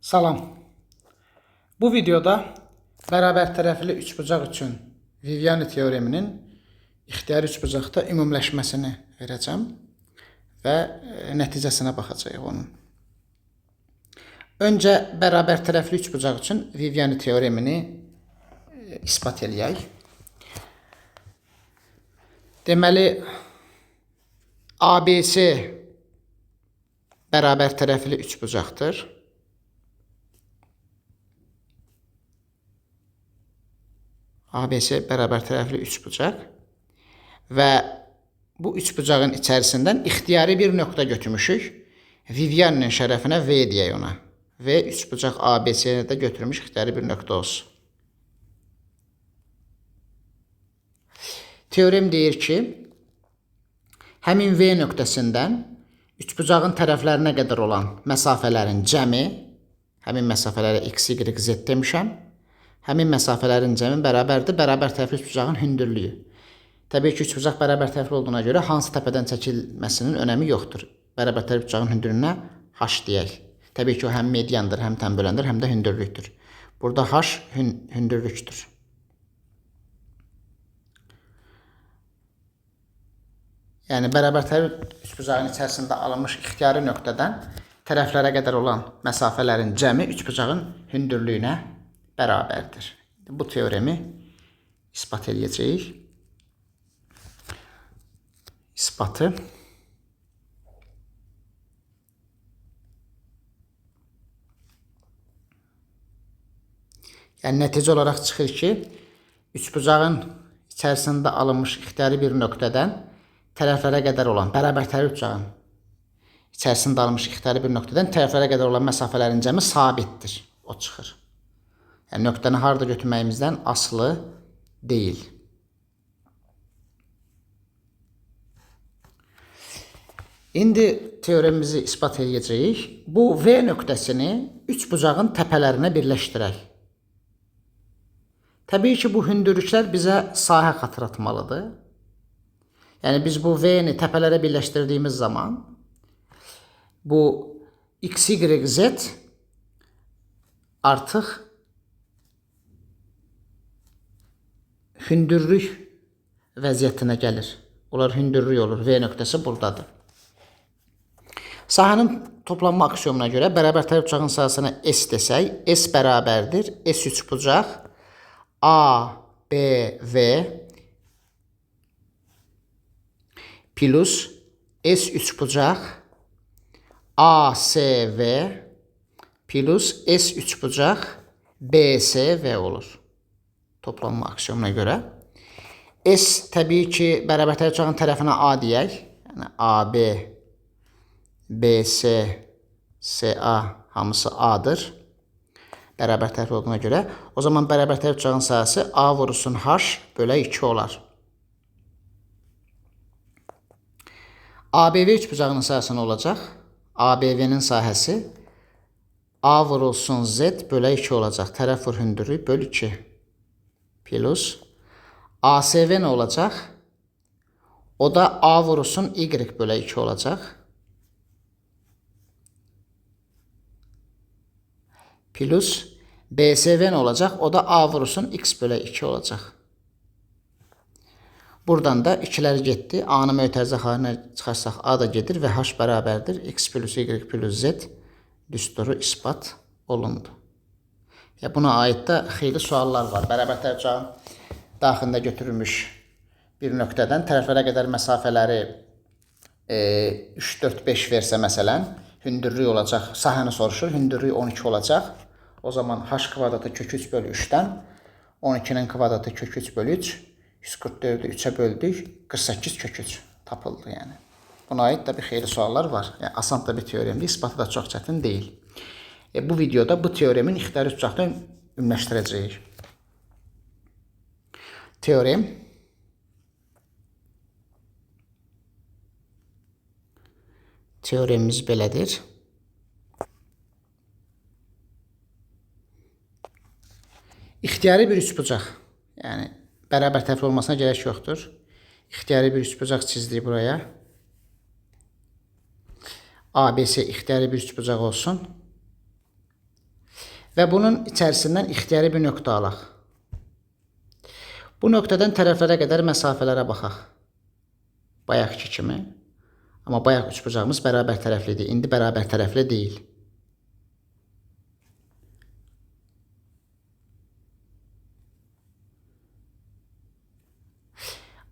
Salam. Bu videoda bərabər tərəfli üçbucaq üçün Viviani teoreminin ixtiyari üçbucaqda ümumiləşməsini verəcəm və nəticəsinə baxacağıq onun. Öncə bərabər tərəfli üçbucaq üçün Viviani teoremini isbat eləyək. Deməli, ABC bərabər tərəfli üçbucaqdır. ABC bərabər tərəfli üçbucaq və bu üçbucağın içərisindən ixtiyari bir nöqtə götürmüşük. Vivianinin şərəfinə V deyək ona. V üçbucaq ABC-ni də götürmüş ixtiyari bir nöqtə olsun. Teorem deyir ki, həmin V nöqtəsindən üçbucağın tərəflərinə qədər olan məsafələrin cəmi, həmin məsafələrə x, y, z demişəm. Həmin məsafələrin cəmi bərabərdir bərabər tərəfli üçbucağın hündürlüyü. Təbii ki, üçbucaq bərabər tərəfli olduğuna görə hansı təpədən çəkilməsinin önəmi yoxdur. Bərabər tərəfli üçbucağın hündürlüyünə h deyək. Təbii ki, o həm mediandır, həm tənböləndir, həm də hündürlükdür. Burada h hündürlükdür. Yəni, bərabər tərəfli üçbucağın içərisində alınmış ixtiyari nöqtədən tərəflərə qədər olan məsafələrin cəmi üçbucağın hündürlüyünə bərabərdir. Bu teoremi isbat edəcəyik. İsbatı. Yəni, nəticə olaraq çıxır ki, üçbucağın içərisində alınmış ixtiyari bir nöqtədən tərəflərə qədər olan, bərabər tərəfli üçbucağın içərisində alınmış ixtiyari bir nöqtədən tərəflərə qədər olan məsafələrin cəmi sabitdir. O çıxır. Yəni, nöqtəni harada götürməyimizdən asılı deyil. İndi teoremimizi isbat edəcəyik. Bu V nöqtəsini üçbucağın təpələrinə birləşdirək. Təbii ki, bu hündürlüklər bizə sahə xatırlatmalıdır. Yəni, biz bu V-ni təpələrə birləşdirdiyimiz zaman bu x, y, z artıq hündürlük vəziyyətinə gəlir. Onlar hündürlük olur. V nöqtəsi buradadır. Sahənin toplanma aksiyomuna görə bərabər tərəfli üçbucağın sahəsinə S desək, S bərabərdir. S üçbucaq A, B, V plus S üçbucaq A, S, V plus S üçbucaq B, S, V olur. Toplanma aksiyomuna görə. S təbii ki, bərabər tərəfli üçbucağın tərəfinə A deyək. Yəni, AB, BC, CA hamısı A-dır. Bərabər tərəfli olduğuna görə. O zaman bərabər tərəfli üçbucağın sahəsi A vurulsun H bölə 2 olar. ABV üçbucağının sahəsi nə olacaq? ABV-nin sahəsi A vurulsun Z bölə 2 olacaq. Tərəf vur hündürlük böl 2. Plus ASV nə olacaq? O da A vurulsun Y bölə 2 olacaq. Plus BSV nə olacaq? O da A vurulsun X bölə 2 olacaq. Buradan da 2'lər getdi. A-nı mötərizə xalinə çıxarsaq A da gedir və H bərabərdir. X plus Y plus Z düsturu isbat olundu. Buna aid də xeyli suallar var. Bərabər tərəfli üçbucağın daxilində götürülmüş bir nöqtədən tərəflərə qədər məsafələri 3, 4, 5 versə məsələn, hündürlük olacaq, sahəni soruşur, hündürlük 12 olacaq. O zaman H kvadratı kök 3 bölü 3-dən 12'nin kvadratı kök 3 bölü 3, 144'ü 3'e böldük, 48 kök 3 tapıldı yəni. Buna aid də bir xeyli suallar var. Yəni, asan da bir teoremdir, isbatı da çox çətin deyil. Bu videoda bu teoremin ixtiyari üçbucaqda ümumiləşdirəcəyik. Teorem teoremimiz belədir. İxtiyari bir üçbucaq, yəni bərabər tərəfli olmasına gərək yoxdur. İxtiyari bir üçbucaq çizdik buraya. ABC ixtiyari bir üçbucaq olsun. Və bunun içərisindən ixtiyari bir nöqtə alaq. Bu nöqtədən tərəflərə qədər məsafələrə baxaq. Bayaqki kimi. Amma bayaq üçbucağımız bərabər tərəflidir. İndi bərabər tərəfli deyil.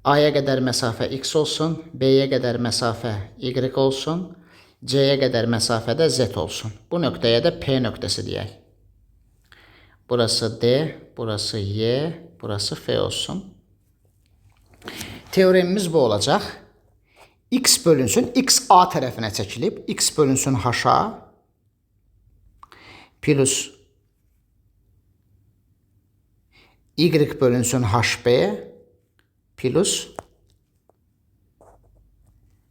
A-ya qədər məsafə x olsun, B-yə qədər məsafə y olsun, C-yə qədər məsafə də z olsun. Bu nöqtəyə də P nöqtəsi deyək. Burası D, burası Y, burası F olsun. Teoremimiz bu olacaq. X bölünsün, x A tərəfinə çəkilib, x bölünsün h-a plus y bölünsün hb plus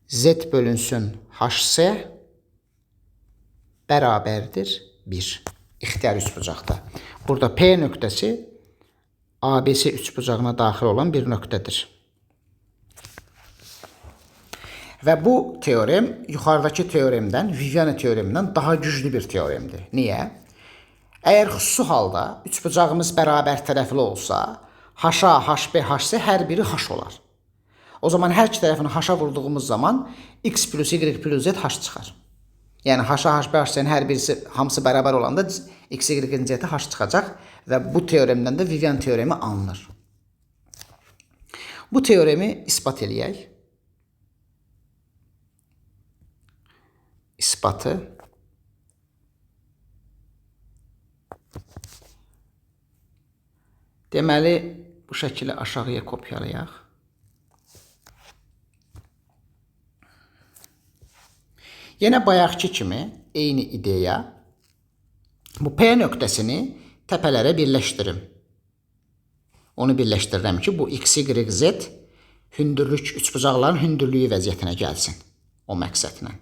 z bölünsün hs bərabərdir 1. İxtiyari üçbucaqda. Burada P nöqtəsi ABC üçbucağına daxil olan bir nöqtədir. Və bu teorem yuxarıdakı teoremdən, Viviani teoremindən daha güclü bir teoremdir. Niyə? Əgər xüsusi halda üçbucağımız bərabər tərəfli olsa, h-a, hb, hc hər biri h olar. O zaman hər iki tərəfini h-a vurduğumuz zaman x plus y plus z h çıxar. Yəni h-a, hb, hc-nin hər birisi hamısı bərabər olanda x, y-in z h çıxacaq və bu teoremdən də Viviani teoremi alınır. Bu teoremi isbat eləyək. İspatı deməli bu şəkili aşağıya kopyalayaq. Yenə bayaqki kimi eyni ideya. Bu P nöqtəsini təpələrə birləşdirim. Onu birləşdirirəm ki, bu x, y, z hündürlük, üçbucaqların hündürlüyü vəziyyətinə gəlsin. O məqsədlə.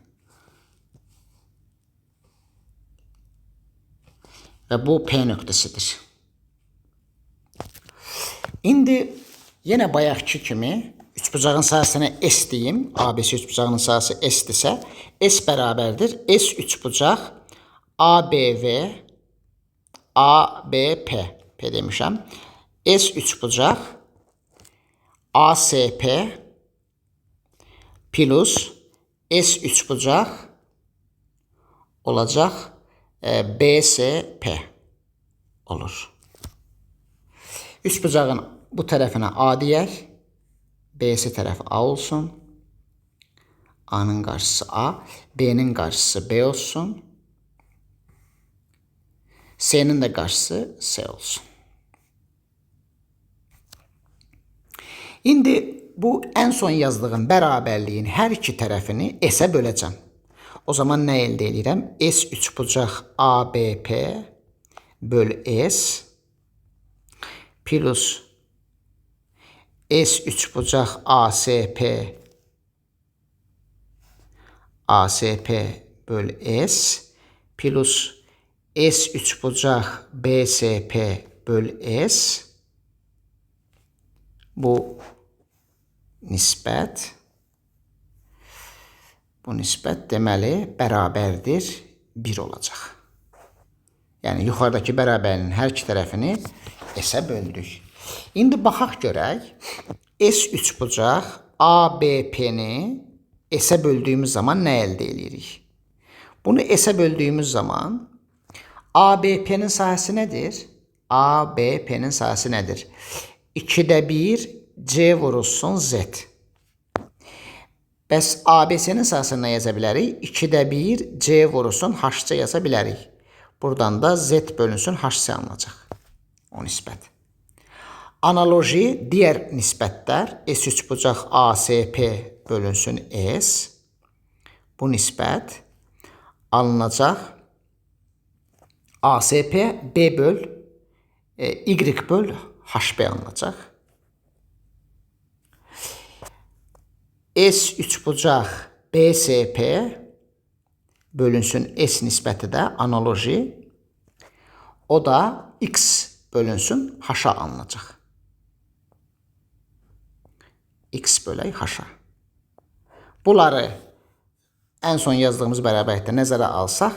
Və bu P nöqtəsidir. İndi yenə bayaqki kimi üçbucağın sahəsinə S deyim. ABC üçbucağının sahəsi S-dirsə, S bərabərdir. S üçbucaq ABV ABP P demişəm. S üçbucaq ASP plus S üçbucaq olacaq BSP olur. Üçbucağın bu tərəfinə A deyək. BS tərəfi A olsun. A-nın qarşısı A. B-nin qarşısı B olsun. C-nin də qarşısı C olsun. İndi bu ən son yazdığım bərabərliyin hər iki tərəfini S-ə böləcəm. O zaman nə əldə edirəm? S üçbucaq ABP böl S plus S üçbucaq ASP böl S plus S üçbucaq BSP böl S. Bu nisbət. Bu nisbət deməli bərabərdir 1 olacaq. Yəni yuxarıdakı bərabərliyin hər iki tərəfini S-ə böldük. İndi baxaq görək. S üçbucaq ABP-ni S-ə böldüyümüz zaman nə əldə edirik? Bunu S-ə böldüyümüz zaman ABP-nin sahəsi nədir? ABP-nin sahəsi nədir? 2'də 1 C vurulsun Z. Bəs ABC-nin sahəsini nə yaza bilərik? 2'də 1 C vurulsun HC yaza bilərik. Buradan da Z bölünsün HC alınacaq. O nisbət. Analoji digər nisbətlər S üçbucaq ASP bölünsün S. Bu nisbət alınacaq. ASP B böl Y böl HB alınacaq. S üçbucaq BSP bölünsün S nisbəti də analoji. O da X bölünsün H-a alınacaq. X bölək H-a. Bunları ən son yazdığımız bərabərlikdə nəzərə alsaq,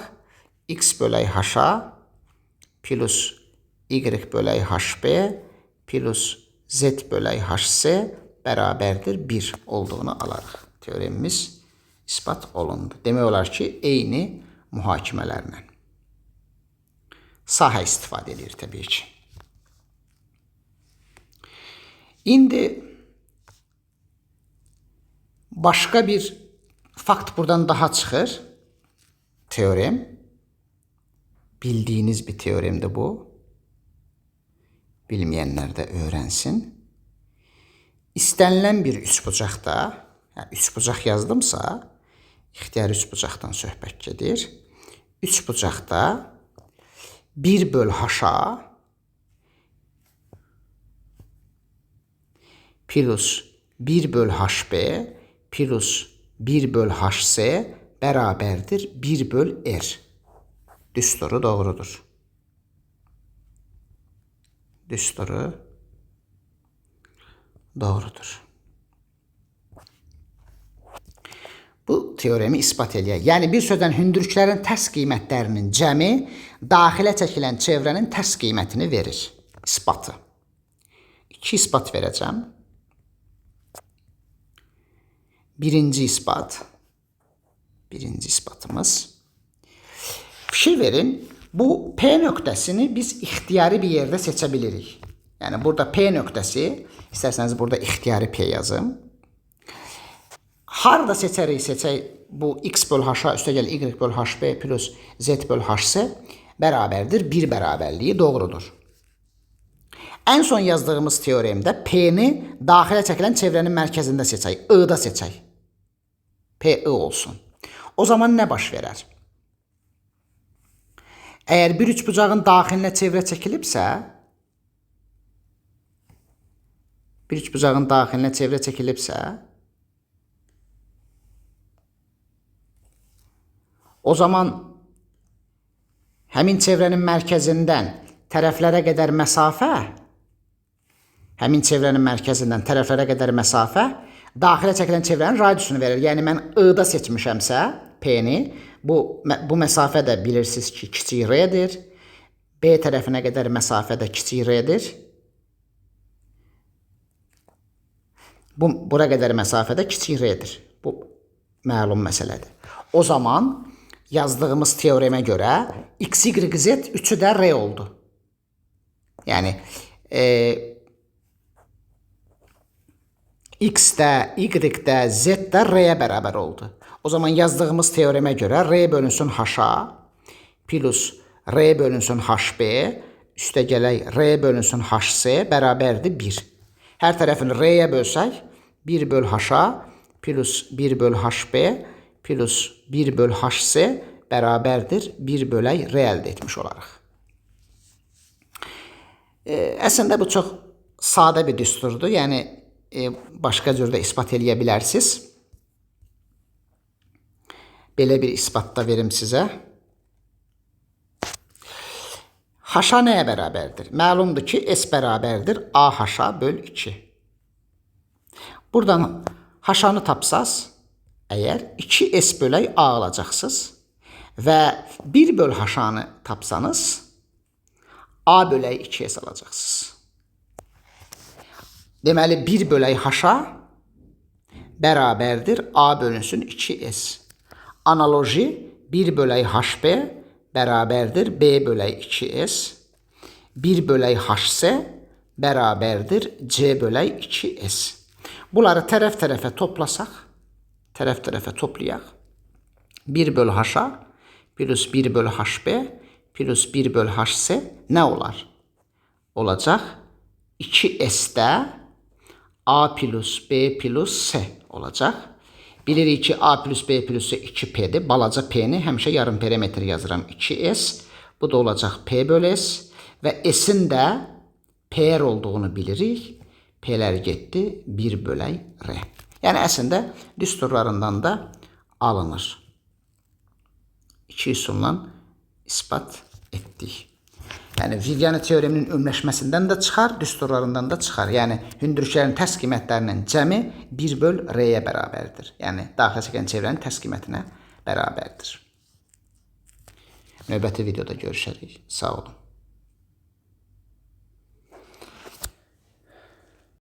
X bölək H-a plus y bölək hb plus z bölək hc bərabərdir 1 olduğunu alarıq. Teoremimiz ispat olundu. Demək olar ki, eyni mühakimələrlə. Sahə istifadə edir təbii ki. İndi başqa bir fakt buradan daha çıxır. Teorem. Bildiyiniz bir teoremdir bu. Bilməyənlər də öyrənsin. İstənilən bir üçbucaqda, yəni üçbucaq yazdımsa, ixtiyari üçbucaqdan söhbət gedir. Üçbucaqda 1 böl h-a plus 1 böl hb plus 1 böl hc bərabərdir 1 böl r. Düsturu doğrudur. Düsturu doğrudur. Bu teoremi ispat eləyək. Yəni bir sözdən hündürlüklərin tərs qiymətlərinin cəmi daxilə çəkilən çevrənin tərs qiymətini verir. İsbatı. 2 isbat verəcəm. Birinci isbat. Birinci isbatımız. Fikir verin. Bu P nöqtəsini biz ixtiyari bir yerdə seçə bilirik. Yəni burada P nöqtəsi, istərsəniz burada ixtiyari P yazım. Harda seçərik, bu x böl h-a üstəgəl y böl hb plus z böl hc bərabərdir 1 bərabərliyi doğrudur. Ən son yazdığımız teoremdə P-ni daxilə çəkilən çevrənin mərkəzində seçək, I-da seçək. P, I olsun. O zaman nə baş verər? Əgər bir üçbucağın daxilinə çevrə çəkilibsə, o zaman həmin çevrənin mərkəzindən tərəflərə qədər məsafə, daxilə çəkilən çevrənin radiusunu verir. Yəni mən I-da seçmişəmsə P-ni, bu məsafə də bilirsiniz ki, kiçik r-dir. B tərəfinə qədər məsafə də kiçik r-dir. Bura qədər məsafə də kiçik r-dir. Bu məlum məsələdir. O zaman yazdığımız teoremə görə x, y, z üçü də r oldu. Yəni x də, y də, z də r-yə bərabər oldu. O zaman yazdığımız teoremə görə r bölünsün h-a plus r bölünsün hb üstəgələk r bölünsün hc bərabərdir 1. Hər tərəfini r-yə bölsək 1 böl h-a plus 1 böl hb plus 1 böl hc bərabərdir 1 bölək r əldə etmiş olarıq. Əslində bu çox sadə bir düsturdur. Yəni başqa cür də ispat eləyə bilərsiniz. Belə bir isbat da verim sizə. H-a nəyə bərabərdir? Məlumdur ki, S bərabərdir AH-a böl 2. Buradan H-anı tapsaz, əgər 2S bölək A alacaqsınız və 1 böl H-anı tapsanız, A bölək 2S alacaqsınız. Deməli, 1 bölək H-a bərabərdir A bölünsün 2S. Analoji 1 bölək hb bərabərdir b bölək 2s. 1 bölək hc bərabərdir c bölək 2s. Bunları tərəf-tərəfə toplasaq, toplayaq. 1 böl h-a plus 1 böl hb plus 1 böl hc nə olar? Olacaq 2s-də a plus b plus c olacaq. Bilirik ki, a plus b plus c 2p'dir. Balaca p'ni həmişə yarım perimetr yazıram 2s. Bu da olacaq p böl s. Və s'in də pr olduğunu bilirik. P'lər getdi 1 bölək r. Yəni əslində düsturlarından da alınır. 2 üsulla ispat etdik. Yəni Viviani teoreminin ümumiləşməsindən də çıxar, düsturlarından da çıxar. Yəni hündürlüklərin tərs qiymətlərinin cəmi 1 böl r-yə bərabərdir. Yəni daxilə çəkilən çevrənin tərs qiymətinə bərabərdir. Növbəti videoda görüşərik. Sağ olun.